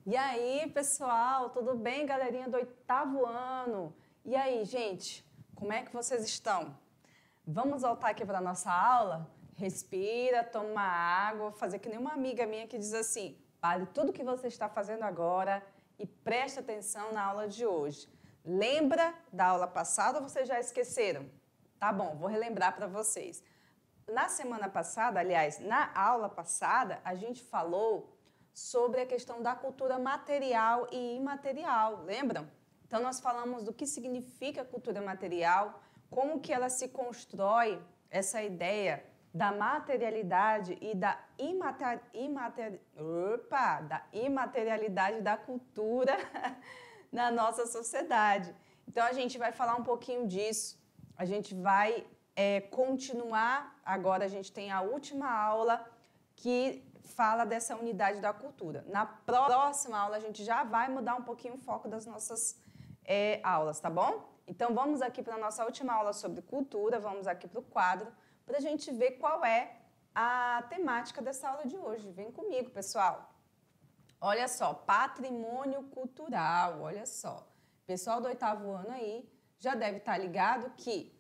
E aí, pessoal, tudo bem, galerinha do 8º ano? E aí, gente, como é que vocês estão? Vamos voltar aqui para a nossa aula? Respira, toma água, fazer que nem uma amiga minha que diz assim, pare tudo que você está fazendo agora e preste atenção na aula de hoje. Lembra da aula passada ou vocês já esqueceram? Tá bom, vou relembrar para vocês. Na semana passada, aliás, na aula passada, a gente falou sobre a questão da cultura material e imaterial, lembram? Então, nós falamos do que significa cultura material, como que ela se constrói, essa ideia da materialidade e da imaterialidade da cultura na nossa sociedade. Então, a gente vai falar um pouquinho disso, a gente vai continuar, agora a gente tem a última aula que fala dessa unidade da cultura. Na próxima aula, a gente já vai mudar um pouquinho o foco das nossas aulas, tá bom? Então, vamos aqui para a nossa última aula sobre cultura, vamos aqui para o quadro, para a gente ver qual é a temática dessa aula de hoje. Vem comigo, pessoal. Olha só, patrimônio cultural, olha só. Pessoal do 8º ano aí já deve estar ligado que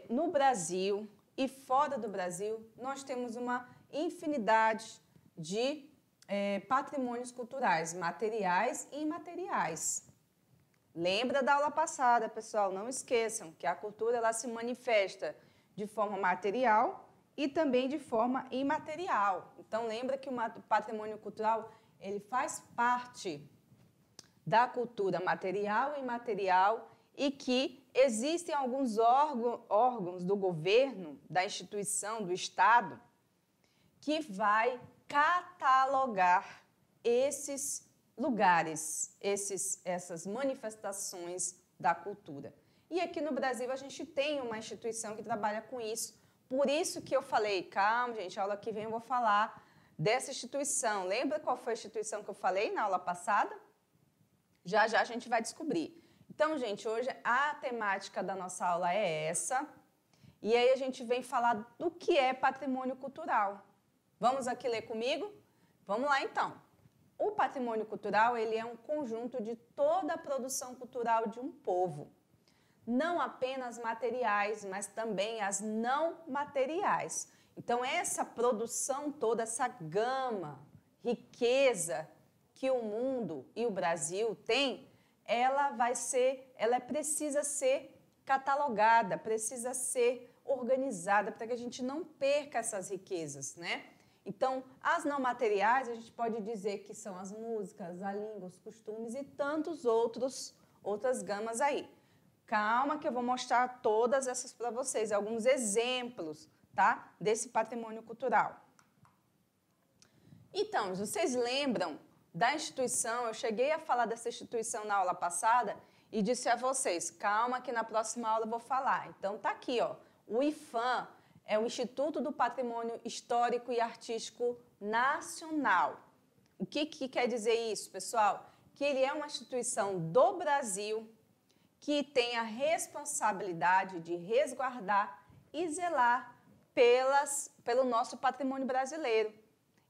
no Brasil e fora do Brasil, nós temos uma infinidade de patrimônios culturais, materiais e imateriais. Lembra da aula passada, pessoal? Não esqueçam que a cultura ela se manifesta de forma material e também de forma imaterial. Então, lembra que o patrimônio cultural ele faz parte da cultura material e imaterial e que existem alguns órgãos do governo, da instituição, do Estado, que vai catalogar esses lugares, essas manifestações da cultura. E aqui no Brasil a gente tem uma instituição que trabalha com isso. Por isso que eu falei, calma, gente, a aula que vem eu vou falar dessa instituição. Lembra qual foi a instituição que eu falei na aula passada? Já já a gente vai descobrir. Então, gente, hoje a temática da nossa aula é essa. E aí a gente vem falar do que é patrimônio cultural. Vamos aqui ler comigo? Vamos lá, então. O patrimônio cultural, ele é um conjunto de toda a produção cultural de um povo. Não apenas materiais, mas também as não materiais. Então, essa produção toda, essa gama, riqueza que o mundo e o Brasil têm, ela precisa ser catalogada, precisa ser organizada para que a gente não perca essas riquezas, né? Então, as não materiais, a gente pode dizer que são as músicas, a língua, os costumes e tantos outras gamas aí. Calma que eu vou mostrar todas essas para vocês, alguns exemplos, tá? Desse patrimônio cultural. Então, vocês lembram da instituição? Eu cheguei a falar dessa instituição na aula passada e disse a vocês, calma que na próxima aula eu vou falar. Então, tá aqui, ó, o IPHAN é o Instituto do Patrimônio Histórico e Artístico Nacional. O que quer dizer isso, pessoal? Que ele é uma instituição do Brasil que tem a responsabilidade de resguardar e zelar pelo nosso patrimônio brasileiro.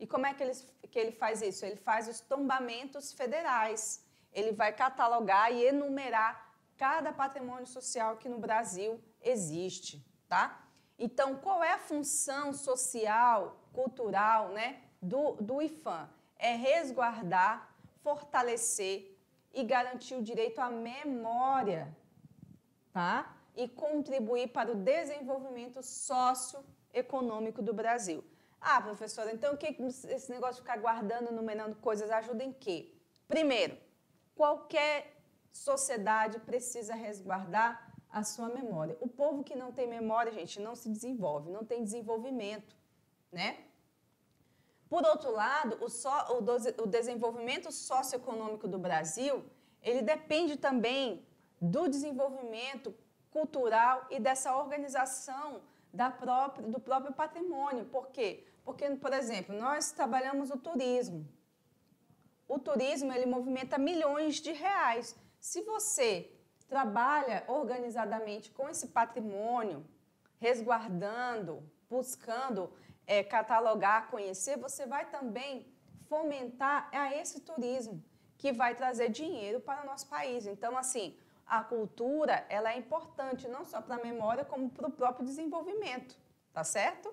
E como é que ele faz isso? Ele faz os tombamentos federais. Ele vai catalogar e enumerar cada patrimônio social que no Brasil existe, tá? Então, qual é a função social, cultural, né, do IPHAN? É resguardar, fortalecer e garantir o direito à memória, tá? E contribuir para o desenvolvimento socioeconômico do Brasil. Ah, professora, então o que esse negócio de ficar guardando, numerando coisas ajuda em quê? Primeiro, qualquer sociedade precisa resguardar a sua memória. O povo que não tem memória, gente, não se desenvolve, não tem desenvolvimento, né? Por outro lado, o desenvolvimento socioeconômico do Brasil, ele depende também do desenvolvimento cultural e dessa organização do próprio patrimônio. Por quê? Porque, por exemplo, nós trabalhamos o turismo. O turismo, ele movimenta milhões de reais. Se você trabalha organizadamente com esse patrimônio, resguardando, buscando catalogar, conhecer, você vai também fomentar a esse turismo, que vai trazer dinheiro para o nosso país. Então, assim, a cultura, ela é importante não só para a memória, como para o próprio desenvolvimento, tá certo?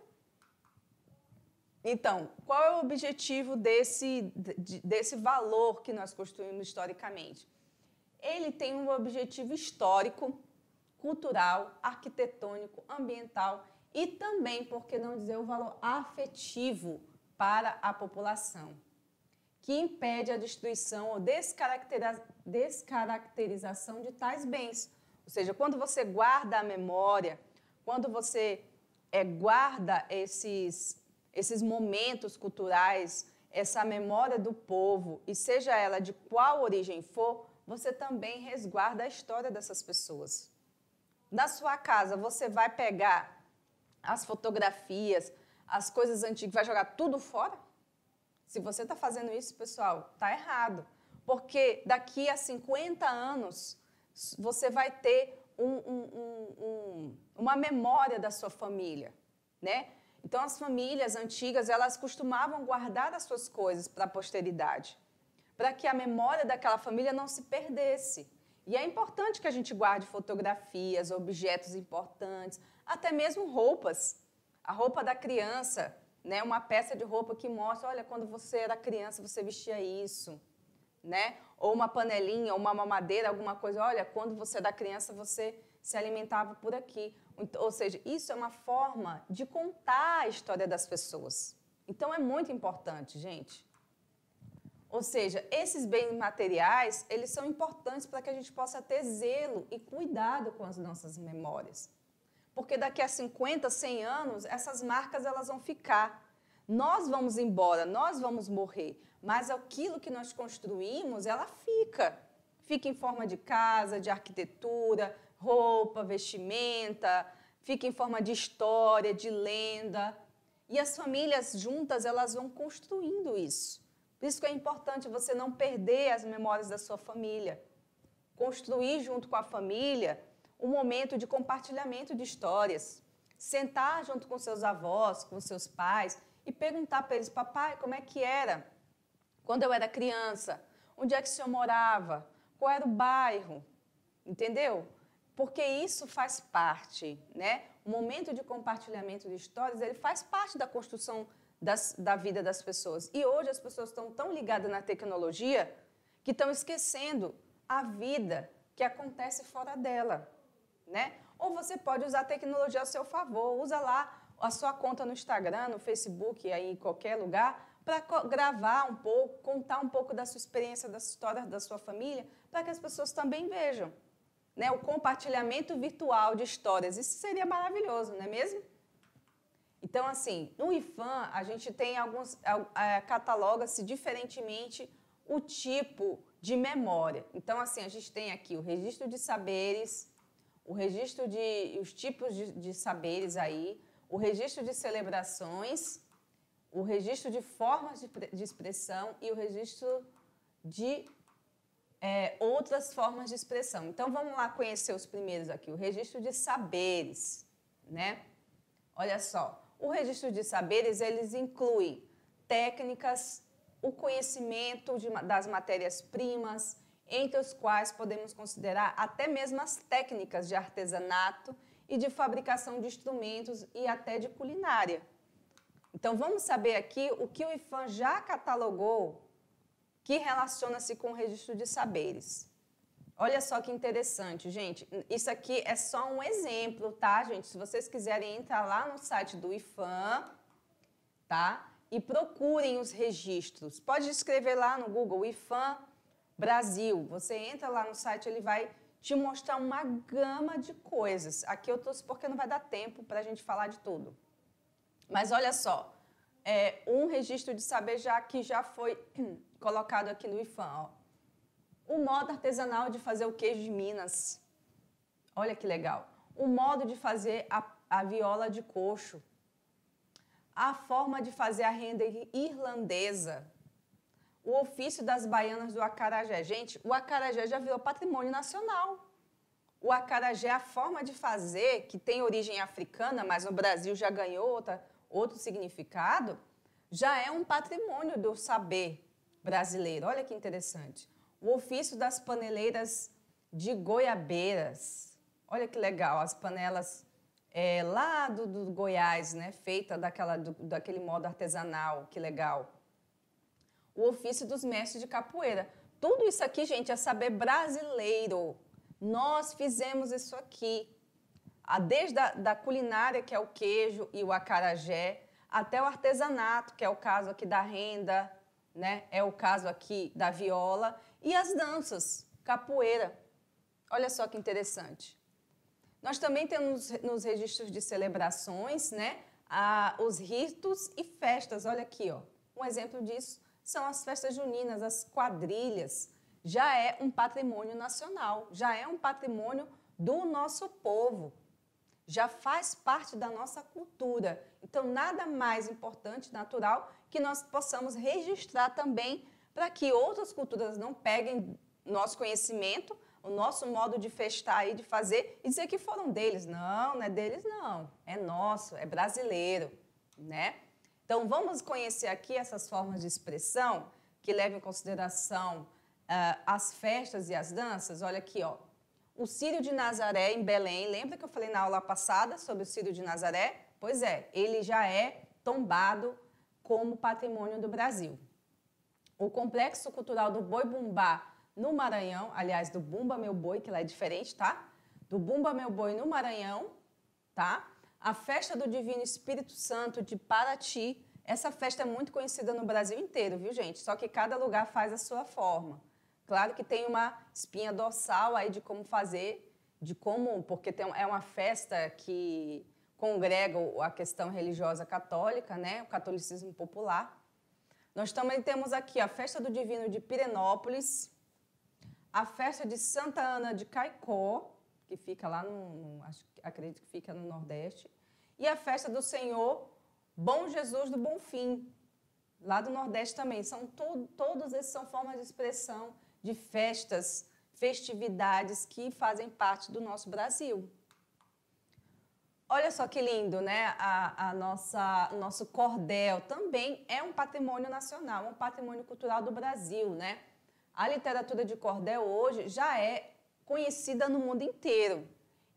Então, qual é o objetivo desse valor que nós construímos historicamente? Ele tem um objetivo histórico, cultural, arquitetônico, ambiental e também, por que não dizer, o valor afetivo para a população, que impede a destruição ou descaracterização de tais bens. Ou seja, quando você guarda a memória, quando você guarda esses momentos culturais, essa memória do povo, e seja ela de qual origem for, você também resguarda a história dessas pessoas. Na sua casa, você vai pegar as fotografias, as coisas antigas, vai jogar tudo fora? Se você está fazendo isso, pessoal, está errado. Porque daqui a 50 anos, você vai ter uma memória da sua família, né? Então, as famílias antigas, elas costumavam guardar as suas coisas para a posteridade, para que a memória daquela família não se perdesse. E é importante que a gente guarde fotografias, objetos importantes, até mesmo roupas. A roupa da criança, né? Uma peça de roupa que mostra, olha, quando você era criança, você vestia isso, né? Ou uma panelinha, uma mamadeira, alguma coisa, olha, quando você era criança, você se alimentava por aqui. Ou seja, isso é uma forma de contar a história das pessoas. Então, é muito importante, gente. Ou seja, esses bens materiais, eles são importantes para que a gente possa ter zelo e cuidado com as nossas memórias. Porque daqui a 50, 100 anos, essas marcas elas vão ficar. Nós vamos embora, nós vamos morrer, mas aquilo que nós construímos, ela fica. Fica em forma de casa, de arquitetura, roupa, vestimenta, fica em forma de história, de lenda. E as famílias juntas, elas vão construindo isso. Por isso que é importante você não perder as memórias da sua família. Construir junto com a família um momento de compartilhamento de histórias. Sentar junto com seus avós, com seus pais e perguntar para eles, papai, como é que era quando eu era criança? Onde é que o senhor morava? Qual era o bairro? Entendeu? Porque isso faz parte, né? O momento de compartilhamento de histórias, ele faz parte da construção da vida das pessoas. E hoje as pessoas estão tão ligadas na tecnologia que estão esquecendo a vida que acontece fora dela, né? Ou você pode usar a tecnologia a seu favor, usa lá a sua conta no Instagram, no Facebook, aí em qualquer lugar, para gravar um pouco, contar um pouco da sua experiência, das histórias da sua família, para que as pessoas também vejam, né? O compartilhamento virtual de histórias, isso seria maravilhoso, não é mesmo? Então, assim, no IPHAN, a gente tem cataloga-se diferentemente o tipo de memória. Então, assim, a gente tem aqui o registro de saberes, os tipos de saberes aí, o registro de celebrações, o registro de formas de expressão e o registro de outras formas de expressão. Então, vamos lá conhecer os primeiros aqui, o registro de saberes, né? Olha só. O registro de saberes, eles incluem técnicas, o conhecimento das matérias-primas, entre os quais podemos considerar até mesmo as técnicas de artesanato e de fabricação de instrumentos e até de culinária. Então, vamos saber aqui o que o IPHAN já catalogou que relaciona-se com o registro de saberes. Olha só que interessante, gente. Isso aqui é só um exemplo, tá, gente? Se vocês quiserem entrar lá no site do IPHAN, tá? E procurem os registros. Pode escrever lá no Google IPHAN Brasil. Você entra lá no site, ele vai te mostrar uma gama de coisas. Aqui eu trouxe porque não vai dar tempo para a gente falar de tudo. Mas olha só, um registro de saber que já foi colocado aqui no IPHAN, ó. O modo artesanal de fazer o queijo de Minas. Olha que legal. O modo de fazer a viola de coxo. A forma de fazer a renda irlandesa. O ofício das baianas do acarajé. Gente, o acarajé já virou patrimônio nacional. O acarajé, a forma de fazer, que tem origem africana, mas no Brasil já ganhou outro significado, já é um patrimônio do saber brasileiro. Olha que interessante. O ofício das paneleiras de goiabeiras. Olha que legal, as panelas lá do Goiás, né? Feita daquele modo artesanal, que legal. O ofício dos mestres de capoeira. Tudo isso aqui, gente, é saber brasileiro. Nós fizemos isso aqui. Desde da culinária, que é o queijo e o acarajé, até o artesanato, que é o caso aqui da renda, né? É o caso aqui da viola, e as danças, capoeira. Olha só que interessante. Nós também temos nos registros de celebrações, né, os ritos e festas. Olha aqui, ó. Um exemplo disso são as festas juninas, as quadrilhas. Já é um patrimônio nacional, já é um patrimônio do nosso povo. Já faz parte da nossa cultura. Então, nada mais importante, natural, que nós possamos registrar também para que outras culturas não peguem nosso conhecimento, o nosso modo de festar e de fazer e dizer que foram deles. Não, não é deles, não. É nosso, é brasileiro, né? Então, vamos conhecer aqui essas formas de expressão que levam em consideração as festas e as danças. Olha aqui, ó. O Círio de Nazaré, em Belém, lembra que eu falei na aula passada sobre o Círio de Nazaré? Pois é, ele já é tombado como patrimônio do Brasil. O Complexo Cultural do Boi-Bumbá, no Maranhão, aliás, do Bumba Meu Boi, que lá é diferente, tá? Do Bumba Meu Boi, no Maranhão, tá? A Festa do Divino Espírito Santo de Paraty. Essa festa é muito conhecida no Brasil inteiro, viu, gente? Só que cada lugar faz a sua forma. Claro que tem uma espinha dorsal aí de como fazer, porque é uma festa que congrega a questão religiosa católica, né? O catolicismo popular. Nós também temos aqui a Festa do Divino de Pirenópolis, a Festa de Santa Ana de Caicó, que fica lá acredito que fica no Nordeste, e a Festa do Senhor Bom Jesus do Bonfim, lá do Nordeste também. Todos esses são formas de expressão de festas, festividades que fazem parte do nosso Brasil. Olha só que lindo, né? O nosso cordel também é um patrimônio nacional, um patrimônio cultural do Brasil, né? A literatura de cordel hoje já é conhecida no mundo inteiro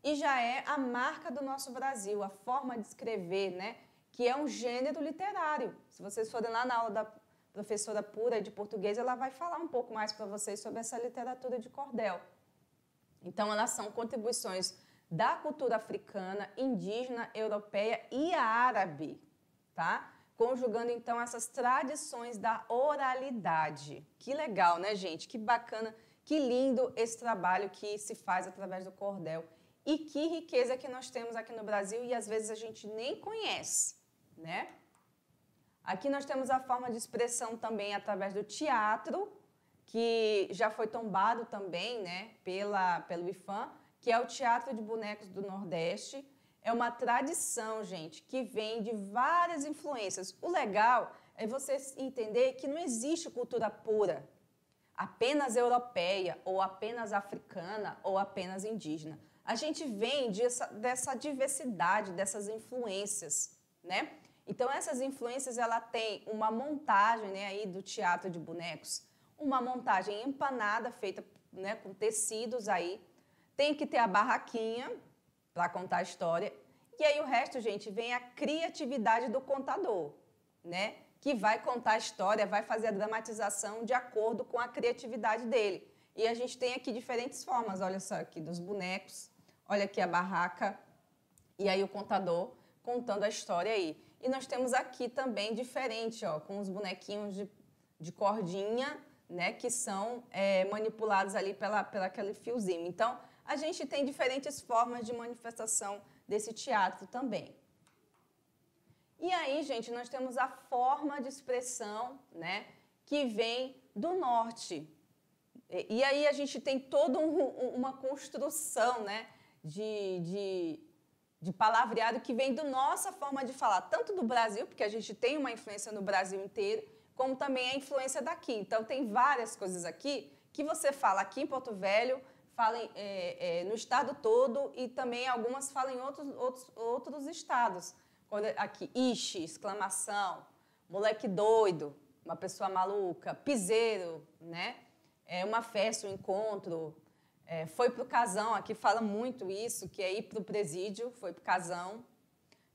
e já é a marca do nosso Brasil, a forma de escrever, né? Que é um gênero literário. Se vocês forem lá na aula da professora Pura de português, ela vai falar um pouco mais para vocês sobre essa literatura de cordel. Então, elas são contribuições da cultura africana, indígena, europeia e árabe, tá? Conjugando, então, essas tradições da oralidade. Que legal, né, gente? Que bacana, que lindo esse trabalho que se faz através do cordel. E que riqueza que nós temos aqui no Brasil e, às vezes, a gente nem conhece, né? Aqui nós temos a forma de expressão também através do teatro, que já foi tombado também, né, pelo IFAM, que é o Teatro de Bonecos do Nordeste. É uma tradição, gente, que vem de várias influências. O legal é você entender que não existe cultura pura, apenas europeia, ou apenas africana, ou apenas indígena. A gente vem dessa diversidade, dessas influências, né? Então, essas influências, ela tem uma montagem, né, aí do teatro de bonecos, uma montagem empanada, feita, né, com tecidos aí. Tem que ter a barraquinha para contar a história. E aí o resto, gente, vem a criatividade do contador, né? Que vai contar a história, vai fazer a dramatização de acordo com a criatividade dele. E a gente tem aqui diferentes formas, olha só aqui, dos bonecos, olha aqui a barraca, e aí o contador contando a história aí. E nós temos aqui também diferente, ó, com os bonequinhos de cordinha, né, que são manipulados ali pela aquele fiozinho. Então, a gente tem diferentes formas de manifestação desse teatro também. E aí, gente, nós temos a forma de expressão, né, que vem do norte. E aí a gente tem toda uma construção, né, de palavreado que vem da nossa forma de falar, tanto do Brasil, porque a gente tem uma influência no Brasil inteiro, como também a influência daqui. Então, tem várias coisas aqui que você fala aqui em Porto Velho, fala no estado todo e também algumas falam em outros estados. Quando aqui, ixi, exclamação. moleque doido, uma pessoa maluca, piseiro, né? Uma festa, um encontro, foi pro casão, aqui fala muito isso, que é ir pro presídio, foi pro casão.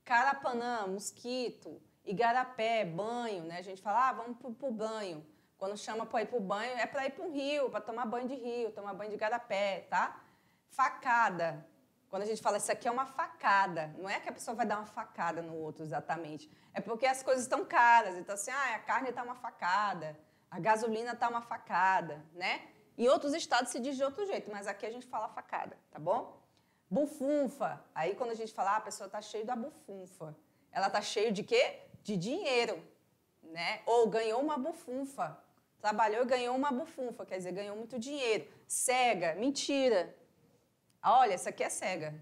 Carapanã, mosquito, igarapé, banho, né? A gente fala, vamos pro banho. Quando chama para ir pro banho, é para ir para um rio, para tomar banho de rio, tomar banho de igarapé, tá? Facada. Quando a gente fala, isso aqui é uma facada, não é que a pessoa vai dar uma facada no outro exatamente, é porque as coisas estão caras, então assim, a carne está uma facada, a gasolina está uma facada, né? Em outros estados se diz de outro jeito, mas aqui a gente fala facada, tá bom? Bufunfa, aí quando a gente fala, a pessoa está cheia da bufunfa, ela está cheia de quê? De dinheiro, né? Ou ganhou uma bufunfa, trabalhou e ganhou uma bufunfa, quer dizer, ganhou muito dinheiro. Cega, mentira. Olha, essa aqui é cega.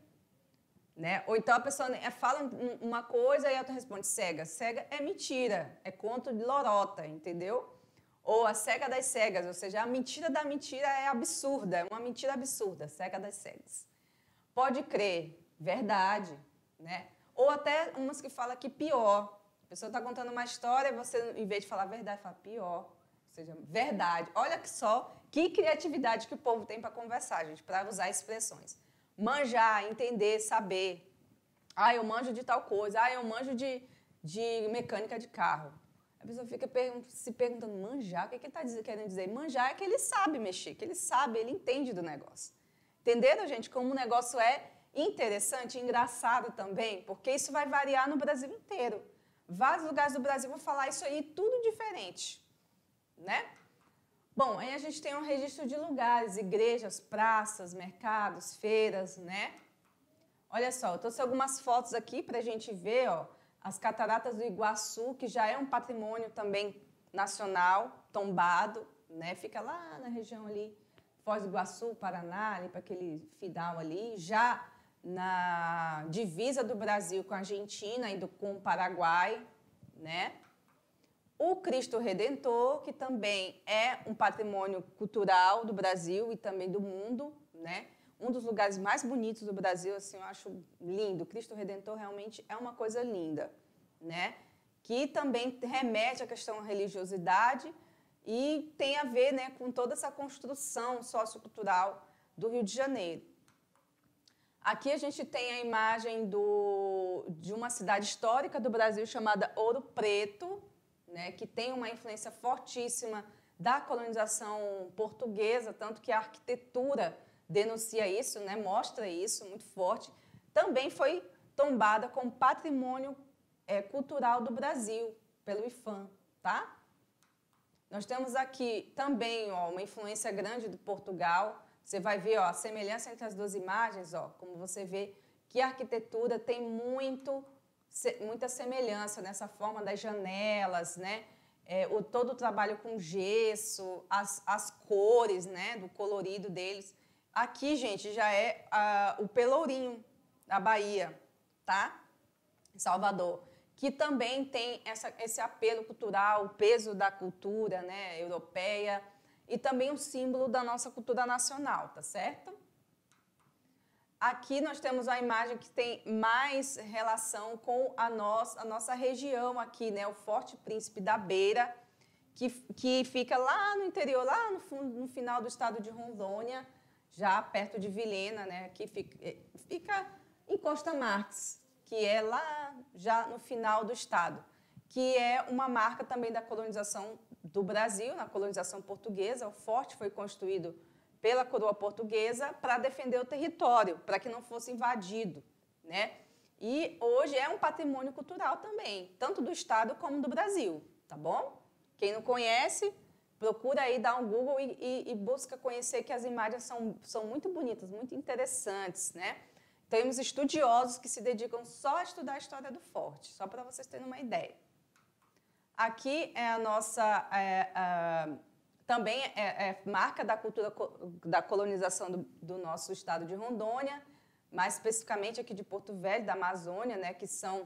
Né? Ou então a pessoa fala uma coisa e a outra responde cega. Cega é mentira, é conto de lorota, entendeu? Ou a cega das cegas, ou seja, a mentira da mentira é absurda, é uma mentira absurda, cega das cegas. Pode crer, verdade, né? Ou até umas que falam que pior. A pessoa está contando uma história e você, em vez de falar verdade, fala pior. Ou seja, verdade. Olha que só, que criatividade que o povo tem para conversar, gente, para usar expressões. Manjar, entender, saber. Eu manjo de tal coisa. Eu manjo de mecânica de carro. A pessoa fica se perguntando, manjar, o que ele está querendo dizer? Manjar é que ele sabe mexer, que ele sabe, ele entende do negócio. Entenderam, gente, como o negócio é interessante, engraçado também? Porque isso vai variar no Brasil inteiro. Vários lugares do Brasil vão falar isso aí, tudo diferente, né? Bom, aí a gente tem um registro de lugares, igrejas, praças, mercados, feiras, né? Olha só, eu trouxe algumas fotos aqui para a gente ver, ó, as cataratas do Iguaçu, que já é um patrimônio também nacional, tombado, né? Fica lá na região ali, Foz do Iguaçu, Paraná, ali para aquele final ali, já na divisa do Brasil com a Argentina e com o Paraguai, né? O Cristo Redentor, que também é um patrimônio cultural do Brasil e também do mundo, né? Um dos lugares mais bonitos do Brasil, assim, eu acho lindo. O Cristo Redentor realmente é uma coisa linda, né? Que também remete à questão da religiosidade e tem a ver, né, com toda essa construção sociocultural do Rio de Janeiro. Aqui a gente tem a imagem de uma cidade histórica do Brasil chamada Ouro Preto, né, que tem uma influência fortíssima da colonização portuguesa, tanto que a arquitetura denuncia isso, né, mostra isso muito forte. Também foi tombada como patrimônio cultural do Brasil, pelo IPHAN, tá? Nós temos aqui também uma influência grande de Portugal. Você vai ver a semelhança entre as duas imagens, como você vê que a arquitetura tem muita semelhança nessa forma das janelas, né? Todo o trabalho com gesso, as cores, né? Do colorido deles. Aqui, gente, já é o Pelourinho, da Bahia, tá? Salvador, que também tem esse apelo cultural, o peso da cultura, né, europeia, e também um símbolo da nossa cultura nacional, tá certo? Aqui nós temos a imagem que tem mais relação com a nossa região aqui, né, o Forte Príncipe da Beira, que fica lá no interior, lá no final do estado de Rondônia, já perto de Vilhena, né, que fica em Costa Marques, que é lá já no final do estado, que é uma marca também da colonização do Brasil, na colonização portuguesa. O forte foi construído pela coroa portuguesa para defender o território, para que não fosse invadido, né? E hoje é um patrimônio cultural também, tanto do estado como do Brasil, tá bom? Quem não conhece, procura aí, dá um Google e busca conhecer, que as imagens são muito bonitas, muito interessantes, né? Temos estudiosos que se dedicam só a estudar a história do forte, só para vocês terem uma ideia. Aqui é a nossa, também marca da cultura da colonização do nosso estado de Rondônia, mais especificamente aqui de Porto Velho, da Amazônia, né, que são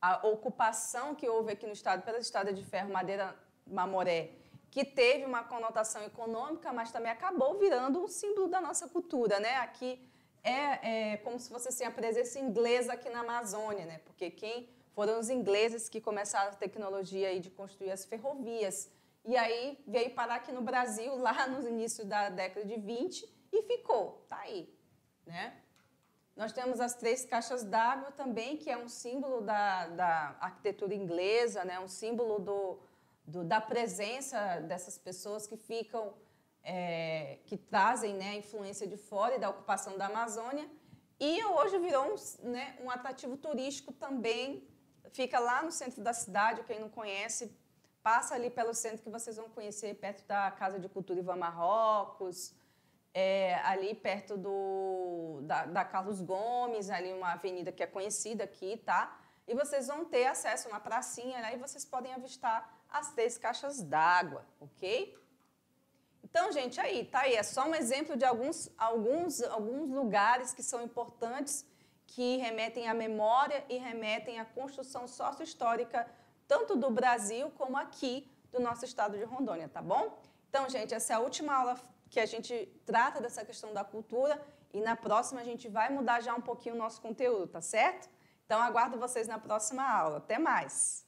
a ocupação que houve aqui no estado pela Estrada de Ferro Madeira Mamoré, que teve uma conotação econômica, mas também acabou virando um símbolo da nossa cultura, né? Aqui é como se fosse assim, a presença inglesa aqui na Amazônia, né? Porque quem Foram os ingleses que começaram a tecnologia aí de construir as ferrovias. E aí veio parar aqui no Brasil, lá no início da década de 20, e ficou, tá aí, né? Nós temos as 3 caixas d'água também, que é um símbolo da arquitetura inglesa, né? Um símbolo da presença dessas pessoas que ficam, que trazem, né, a influência de fora e da ocupação da Amazônia. E hoje virou né, um atrativo turístico também, fica lá no centro da cidade, quem não conhece, passa ali pelo centro que vocês vão conhecer, perto da Casa de Cultura Ivan Marrocos, ali perto da Carlos Gomes, ali uma avenida que é conhecida aqui, tá? E vocês vão ter acesso a uma pracinha, né? E vocês podem avistar as 3 caixas d'água, ok? Então, gente, tá aí, é só um exemplo de alguns lugares que são importantes, que remetem à memória e remetem à construção sócio-histórica, tanto do Brasil como aqui do nosso estado de Rondônia, tá bom? Então, gente, essa é a última aula que a gente trata dessa questão da cultura e na próxima a gente vai mudar já um pouquinho o nosso conteúdo, tá certo? Então, aguardo vocês na próxima aula. Até mais!